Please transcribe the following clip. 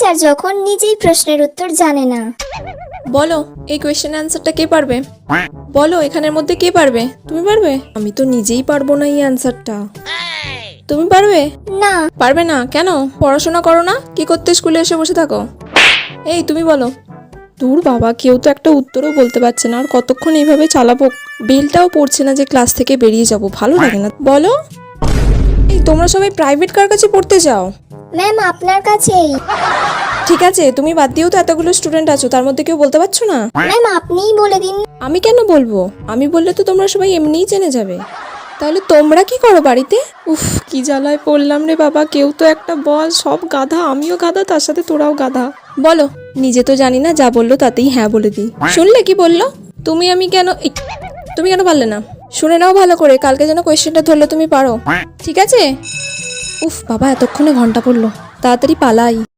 Teacher যখন নিজেই প্রশ্নের উত্তর জানে না। বলো এই কোয়েশ্চেন অ্যান্সারটা কে পারবে? বলো এখানের মধ্যে কে পারবে? তুমি পারবে? আমি তো নিজেই পারবো না এই অ্যান্সারটা। তুমি পারবে? না। পারবে না কেন? পড়াশোনা করো না? কি করতে স্কুলে এসে বসে থাকো? এই তুমি বলো। দূর বাবা, কেউ তো একটা উত্তরও বলতে পারছে না, আর কতক্ষণ এইভাবে চালাবো? বেলটাও পড়ছে না যে ক্লাস থেকে বেরিয়ে যাব, ভালো লাগে না। বলো। এই তোমরা সবাই প্রাইভেট কার কাছে পড়তে যাও? ম্যাম আপনার কাছেই। ঠিক আছে, তুমি বাদ দিয়েও তো এতগুলো স্টুডেন্ট আছো, তার মধ্যে কেউ বলতে পারছো না? ম্যাম আপনিই বলে দিন। আমি কেন বলবো? আমি বললে তো তোমরা সবাই এমনিই জেনে যাবে। তাহলে তোমরা কি করো বাড়িতে? উফ, কি জ্বালায় পড়লাম রে বাবা, কেউ তো একটা বল। সব গাধা, আমিও গাধা, তার সাথে তোরাও গাধা। বলো। নিজে তো জানি না, যা বললো তাতেই হ্যাঁ বলে দিই। শুনলে কি বললো? তুমি তুমি কেন পারলে না? শুনে নাও ভালো করে, কালকে যেন কোয়েশ্চেনটা ধরলে তুমি পারো, ঠিক আছে? উফ বাবা, এতক্ষণে ঘন্টা পড়লো, তাড়াতাড়ি পালাই।